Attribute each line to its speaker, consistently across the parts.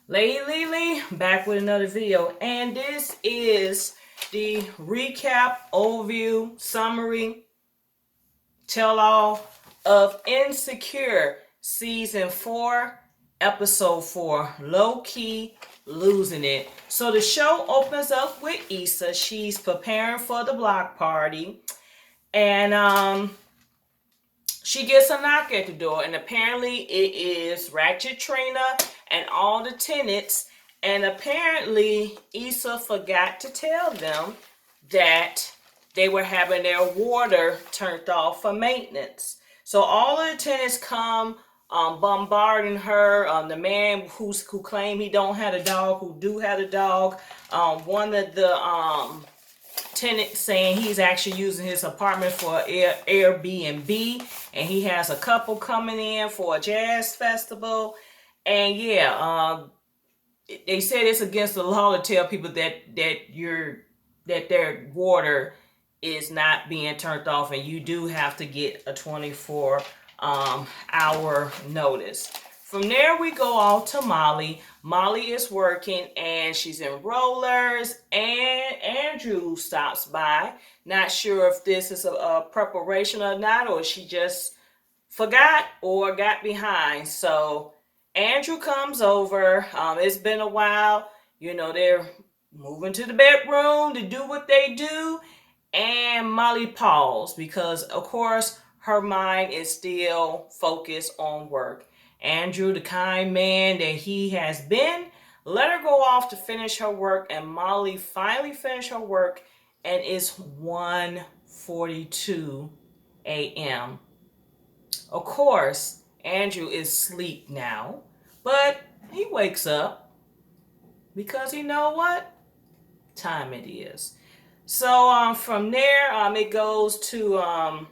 Speaker 1: Lady Lily back with another video, and this is the recap, overview, summary, tell all of Insecure season 4, episode 4, Low Key Losing It. So the show opens up with Issa. She's preparing for the block party, and she gets a knock at the door, and apparently it is Ratchet Trina and all the tenants. And apparently, Issa forgot to tell them that they were having their water turned off for maintenance. So all of the tenants come bombarding her. The man who claimed he don't have a dog, who do have a dog. One of the tenant saying he's actually using his apartment for Airbnb, and he has a couple coming in for a jazz festival. And yeah, they said it's against the law to tell people that their water is not being turned off, and you do have to get a 24-hour notice. From there, we go on to Molly. Molly is working and she's in rollers, and Andrew stops by. Not sure if this is a preparation or not, or she just forgot or got behind. So Andrew comes over. It's been a while. They're moving to the bedroom to do what they do. And Molly paused because, of course, her mind is still focused on work. Andrew, the kind man that he has been, let her go off to finish her work, and Molly finally finished her work, and it's 1:42 a.m. Of course, Andrew is asleep now, but he wakes up because you know what time it is. So from there, it goes to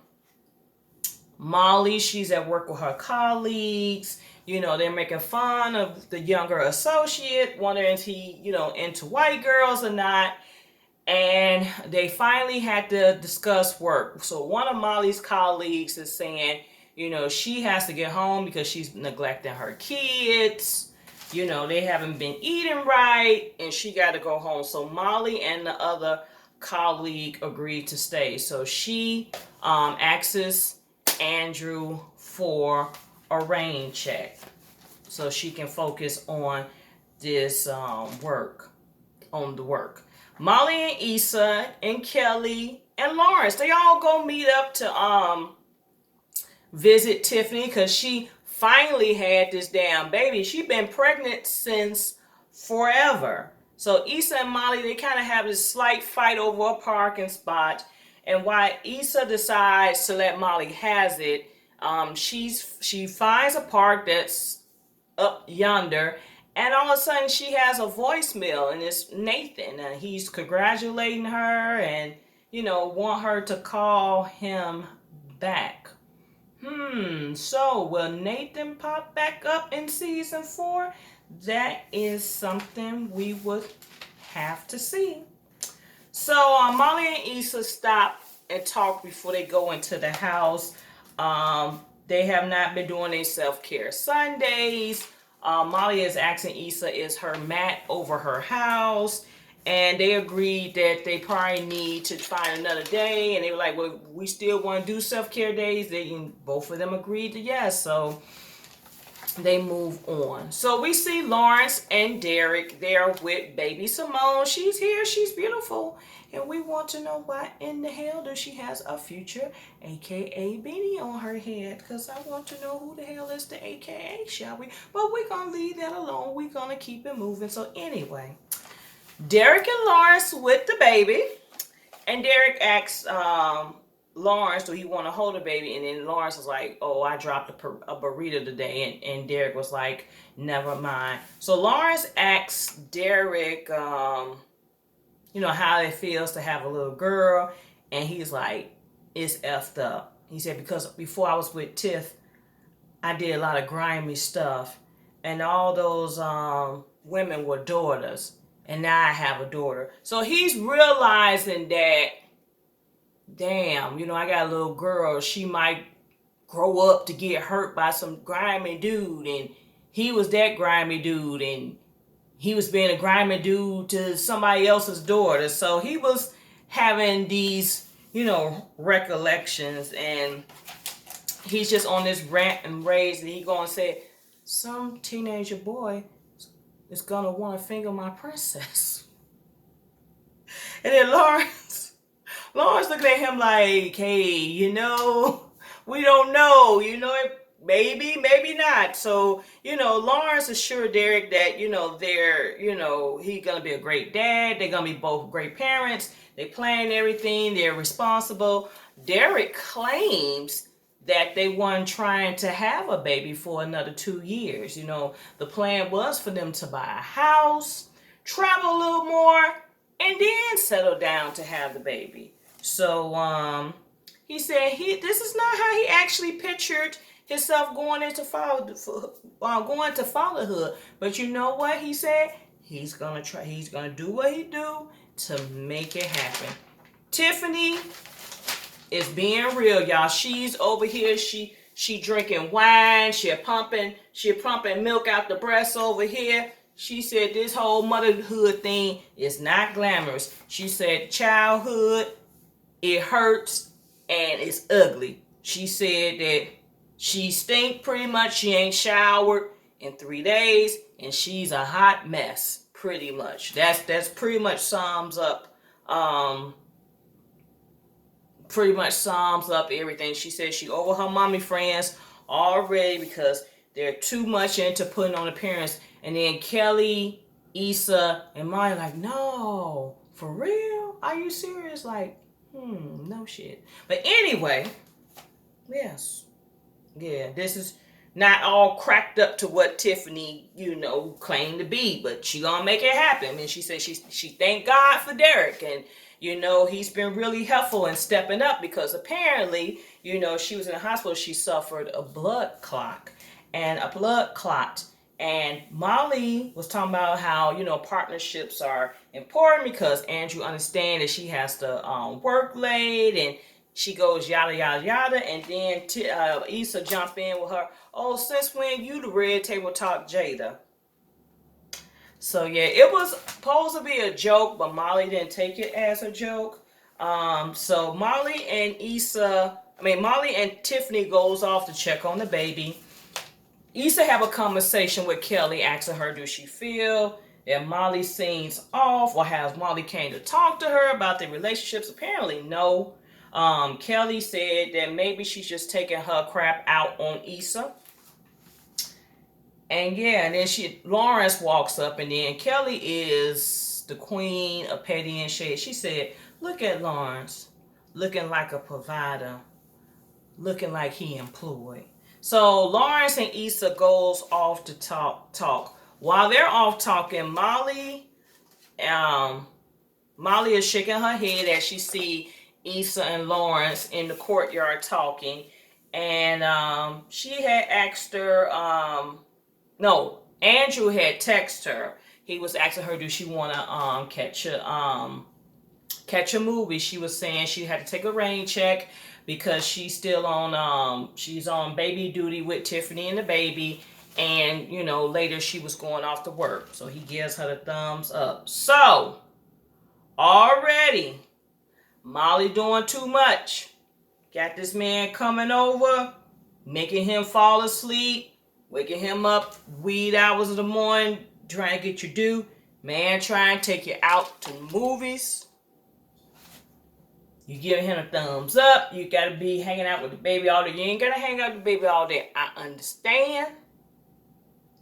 Speaker 1: Molly. She's at work with her colleagues. They're making fun of the younger associate, wondering if he, into white girls or not. And they finally had to discuss work. So one of Molly's colleagues is saying, she has to get home because she's neglecting her kids. They haven't been eating right, and she got to go home. So Molly and the other colleague agreed to stay. So she asks Andrew for a rain check so she can focus on this work, on the work. Molly and Issa and Kelly and Lawrence, they all go meet up to visit Tiffany because she finally had this damn baby. She's been pregnant since forever. So Issa and Molly, they kind of have this slight fight over a parking spot. And why Issa decides to let Molly has it, she finds a park that's up yonder, and all of a sudden she has a voicemail, and it's Nathan, and he's congratulating her and want her to call him back. So will Nathan pop back up in season 4? That is something we would have to see. So Molly and Issa stop and talk before they go into the house. They have not been doing their self-care Sundays. Molly is asking Issa is her mat over her house, and they agreed that they probably need to find another day. And they were like, well, we still want to do self-care days. Both of them agreed to yes. So they move on. So we see Lawrence and Derek there with baby Simone. She's here. She's beautiful. And we want to know why in the hell does she has a future AKA beanie on her head? Because I want to know who the hell is the AKA, shall we? But we're going to leave that alone. We're going to keep it moving. So anyway, Derek and Lawrence with the baby. And Derek asks Lawrence, do he want to hold the baby? And then Lawrence was like, oh, I dropped a burrito today. And Derek was like, never mind. So Lawrence asks Derek, how it feels to have a little girl. And he's like, it's effed up. He said, because before I was with Tiff, I did a lot of grimy stuff. And all those women were daughters. And now I have a daughter. So he's realizing that, damn, I got a little girl. She might grow up to get hurt by some grimy dude. And he was that grimy dude. And he was being a grimy dude to somebody else's daughter. So he was having these, recollections, and he's just on this rant and rage, and he gonna say, some teenager boy is gonna want to finger my princess. And then Lawrence looking at him like, hey, we don't know, maybe, maybe not. So, Lawrence assured Derek that, he's gonna be a great dad. They're gonna be both great parents. They plan everything. They're responsible. Derek claims that they weren't trying to have a baby for another 2 years. The plan was for them to buy a house, travel a little more, and then settle down to have the baby. So he said this is not how he actually pictured himself going to fatherhood. But you know what he said? He's gonna try. He's gonna do what he do to make it happen. Tiffany is being real, y'all. She's over here. She drinking wine. She pumping milk out the breast over here. She said this whole motherhood thing is not glamorous. She said childhood, it hurts and it's ugly. She said that she stink pretty much. She ain't showered in 3 days and she's a hot mess. Pretty much. That's pretty much sums up everything. She said she over her mommy friends already because they're too much into putting on appearance. And then Kelly, Issa, and Maya like, no, for real? Are you serious? Like, no shit. But anyway, yes. Yeah, this is not all cracked up to what Tiffany, claimed to be, but she gonna make it happen. And she said she thanked God for Derek, and he's been really helpful in stepping up because apparently, she was in the hospital. She suffered a blood clot, and Molly was talking about how partnerships are important because Andrew understands that she has to work late, and she goes yada yada yada, and then Issa jump in with her, oh, since when you the red table talk Jada. So yeah, it was supposed to be a joke, but Molly didn't take it as a joke. So Molly and Tiffany goes off to check on the baby. Issa have a conversation with Kelly, asking her, do she feel that Molly seems off, or has Molly came to talk to her about their relationships? Apparently, no. Kelly said that maybe she's just taking her crap out on Issa. And yeah, and then Lawrence walks up, and then Kelly is the queen of petty and shade. She said, look at Lawrence, looking like a provider, looking like he employed. So Lawrence and Issa goes off to talk. While they're off talking, Molly is shaking her head as she see Issa and Lawrence in the courtyard talking. And she had asked her, Andrew had texted her. He was asking her, do she want to catch a movie? She was saying she had to take a rain check because she's still on baby duty with Tiffany and the baby, and later she was going off to work. So he gives her the thumbs up. So already Molly doing too much. Got this man coming over, making him fall asleep, waking him up wee hours of the morning, trying to get you due. Man trying to take you out to the movies. You giving him a thumbs up. You got to be hanging out with the baby all day. You ain't got to hang out with the baby all day. I understand.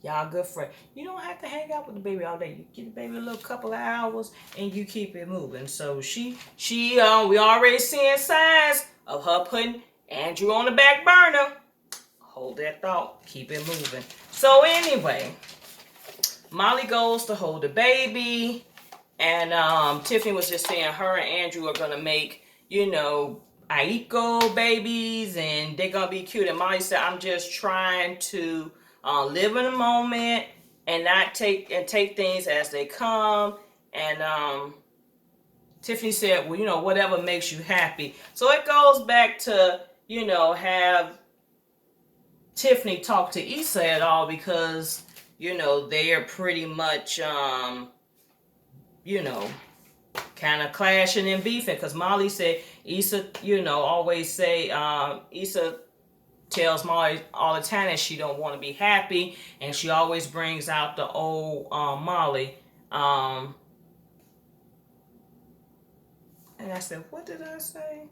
Speaker 1: Y'all good friends. You don't have to hang out with the baby all day. You give the baby a little couple of hours and you keep it moving. So we already seeing signs of her putting Andrew on the back burner. Hold that thought. Keep it moving. So anyway, Molly goes to hold the baby, and Tiffany was just saying her and Andrew are gonna make Aiko babies, and they're gonna be cute. And Molly said, I'm just trying to live in the moment and not take things as they come. And Tiffany said, well, whatever makes you happy. So it goes back to, have Tiffany talk to Issa at all, because, they are pretty much, you know, kind of clashing and beefing. Because Molly said, Issa, always say, Issa tells Molly all the time that she don't want to be happy, and she always brings out the old Molly. And I said, what did I say?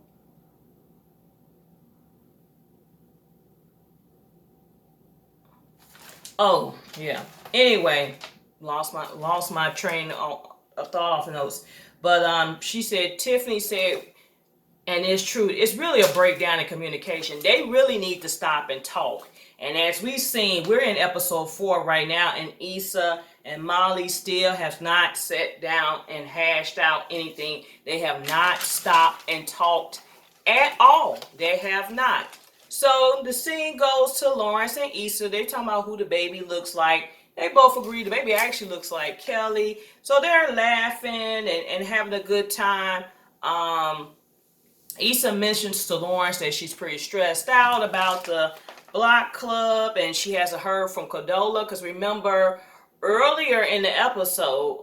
Speaker 1: Oh, yeah. Anyway, lost my train of thought off the notes. But she said, Tiffany said, and it's true, it's really a breakdown in communication. They really need to stop and talk. And as we've seen, we're in episode 4 right now, and Issa and Molly still have not sat down and hashed out anything. They have not stopped and talked at all. They have not. So the scene goes to Lawrence and Issa. They're talking about who the baby looks like. They both agree the baby actually looks like Kelly. So they're laughing and having a good time. Issa mentions to Lawrence that she's pretty stressed out about the block club, and she hasn't heard from Condola. Because remember, earlier in the episode,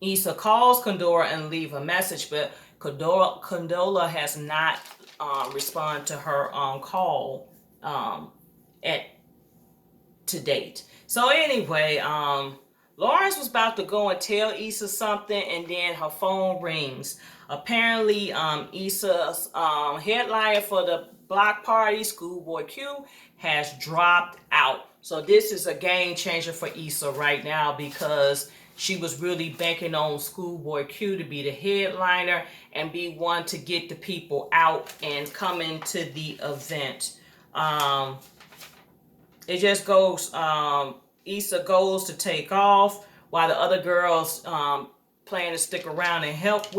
Speaker 1: Issa calls Condola and leave a message, but Condola has not responded to her call at to date. So anyway, Lawrence was about to go and tell Issa something, and then her phone rings. Apparently, Issa's headliner for the block party, Schoolboy Q, has dropped out. So this is a game changer for Issa right now, because she was really banking on Schoolboy Q to be the headliner and be one to get the people out and come into the event. It just goes, Issa goes to take off while the other girls plan to stick around and help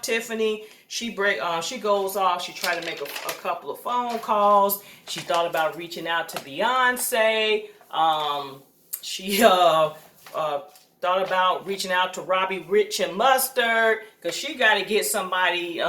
Speaker 1: Tiffany. She goes off. She tried to make a couple of phone calls. She thought about reaching out to Beyonce. She thought about reaching out to Robbie Rich and Mustard, because she got to get somebody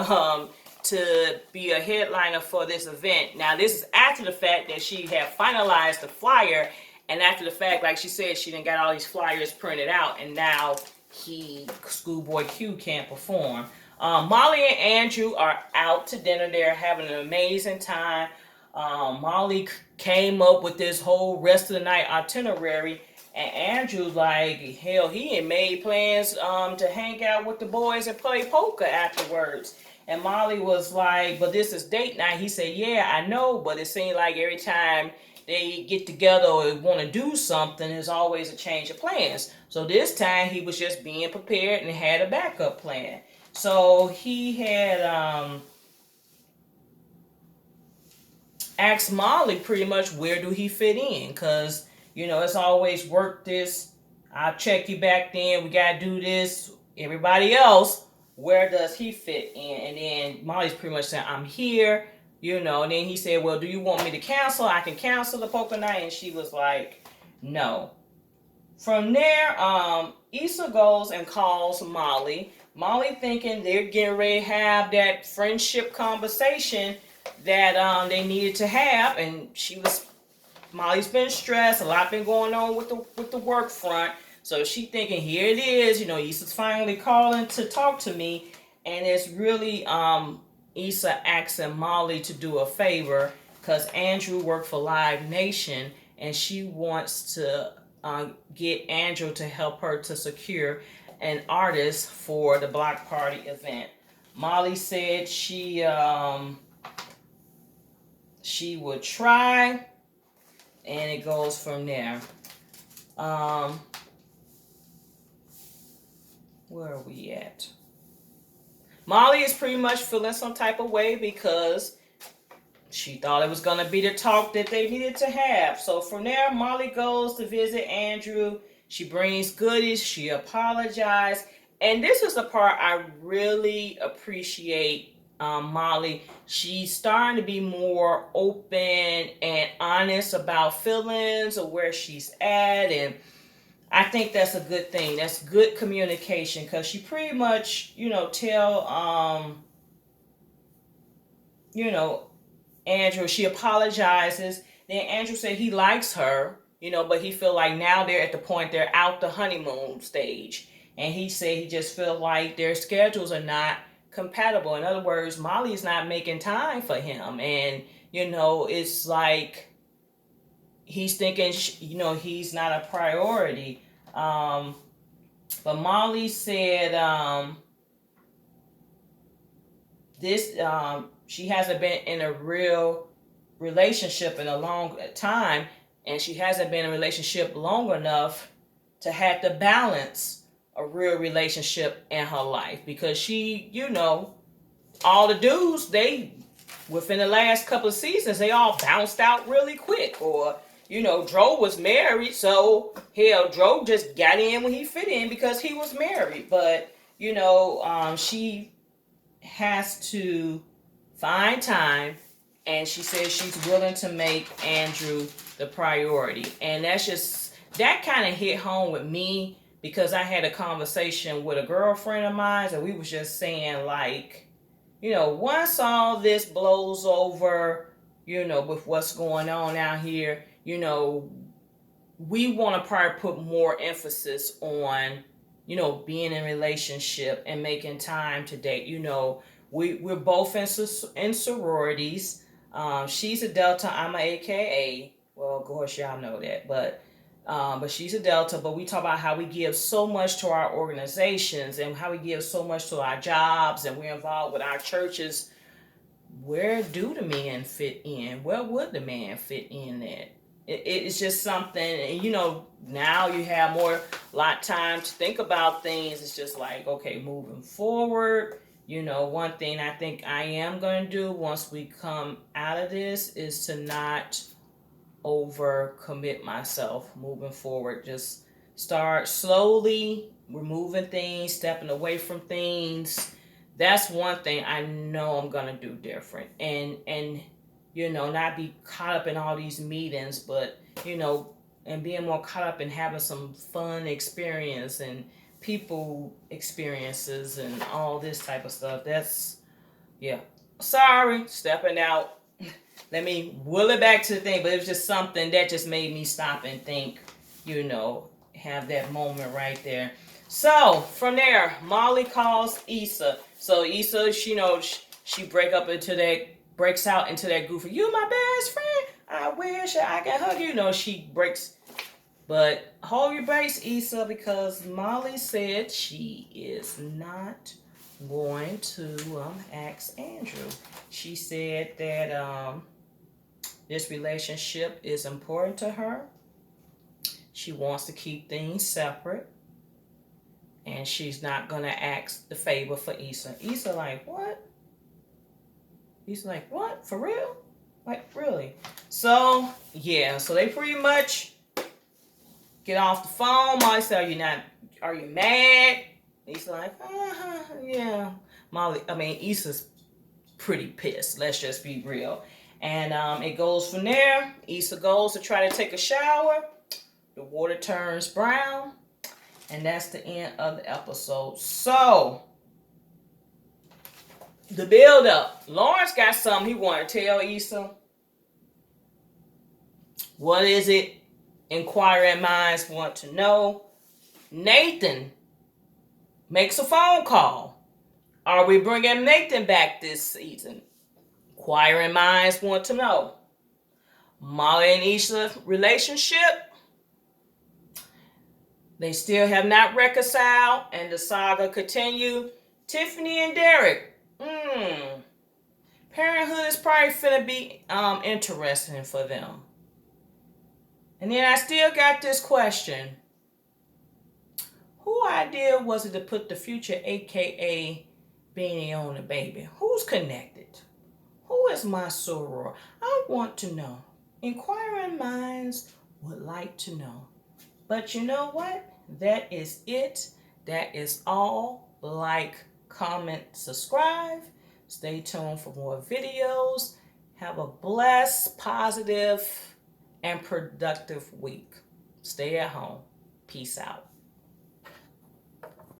Speaker 1: to be a headliner for this event. Now, this is after the fact that she had finalized the flyer, and after the fact, like she said, she done got all these flyers printed out, and now Schoolboy Q, can't perform. Molly and Andrew are out to dinner. They're having an amazing time. Molly came up with this whole rest of the night itinerary, and Andrew's like, hell, he had made plans to hang out with the boys and play poker afterwards. And Molly was like, but this is date night. He said, yeah, I know, but it seemed like every time they get together or want to do something, there's always a change of plans. So this time he was just being prepared and had a backup plan. So he had asked Molly pretty much, where do he fit in? Because, it's always work this. I'll check you back then. We got to do this. Everybody else, where does he fit in? And then Molly's pretty much saying, I'm here. And then he said, well, do you want me to cancel? I can cancel the poker night. And she was like, no. From there, Issa goes and calls Molly. Molly thinking they're getting ready to have that friendship conversation that they needed to have. And Molly's been stressed. A lot been going on with the work front. So she thinking, here it is. Issa's finally calling to talk to me. And it's really Issa asking Molly to do a favor, because Andrew worked for Live Nation, and she wants to get Andrew to help her to secure an artist for the block party event. Molly said she would try, and it goes from there. Where are we at? Molly is pretty much feeling some type of way, because she thought it was going to be the talk that they needed to have. So from there, Molly goes to visit Andrew. She brings goodies. She apologized. And this is the part I really appreciate Molly. She's starting to be more open and honest about feelings or where she's at. And I think that's a good thing. That's good communication, because she pretty much, tell, Andrew, she apologizes. Then Andrew said he likes her. but he feel like now they're at the point they're out the honeymoon stage. And he said he just feel like their schedules are not compatible. In other words, Molly's not making time for him. And, it's like he's thinking, he's not a priority. But Molly said she hasn't been in a real relationship in a long time, and she hasn't been in a relationship long enough to have to balance a real relationship in her life, because she, all the dudes, they within the last couple of seasons, they all bounced out really quick. Or, Dro was married, so hell, Dro just got in when he fit in because he was married. But, she has to find time, and she says she's willing to make Andrew the priority. And that kind of hit home with me, because I had a conversation with a girlfriend of mine, and we was just saying, like, once all this blows over, with what's going on out here, we want to probably put more emphasis on, being in a relationship and making time to date. We're both in sororities. She's a Delta, I'm a AKA. Well, of course, y'all know that, but she's a Delta. But we talk about how we give so much to our organizations and how we give so much to our jobs, and we're involved with our churches. Where do the men fit in? Where would the man fit in at? It's just something, and now you have lot time to think about things. It's just like, okay, moving forward, one thing I think I am going to do once we come out of this is to not overcommit myself moving forward. Just start slowly removing things, stepping away from things. That's one thing I know I'm going to do different. And not be caught up in all these meetings, but, and being more caught up in having some fun experience and people experiences and all this type of stuff. That's, yeah. Sorry, stepping out. Let me will it back to the thing, but it was just something that just made me stop and think, have that moment right there. So, from there, Molly calls Issa. So, Issa, she breaks out into that goofy, you my best friend, I wish I could hug you. She breaks, but hold your brakes, Issa, because Molly said she is not going to ask Andrew. She said that this relationship is important to her. She wants to keep things separate, and she's not going to ask the favor for Issa. Issa like, what? He's like, what? For real? Like, really? So, yeah. So they pretty much get off the phone. Molly said, are you mad? He's like, yeah. Issa's pretty pissed. Let's just be real. And it goes from there. Issa goes to try to take a shower. The water turns brown. And that's the end of the episode. So, the build up. Lawrence got something he want to tell Issa. What is it? Inquiring minds want to know. Nathan makes a phone call. Are we bringing Nathan back this season? Inquiring minds want to know. Molly and Issa relationship. They still have not reconciled, and the saga continue. Tiffany and Derek. Parenthood is probably finna be interesting for them. And then I still got this question. Who idea was it to put the future AKA beanie on the baby? Who's connected? Who is my soror? I want to know. Inquiring minds would like to know. But you know what? That is it. That is all. Like, comment, subscribe. Stay tuned for more videos. Have a blessed, positive, and productive week. Stay at home. Peace out.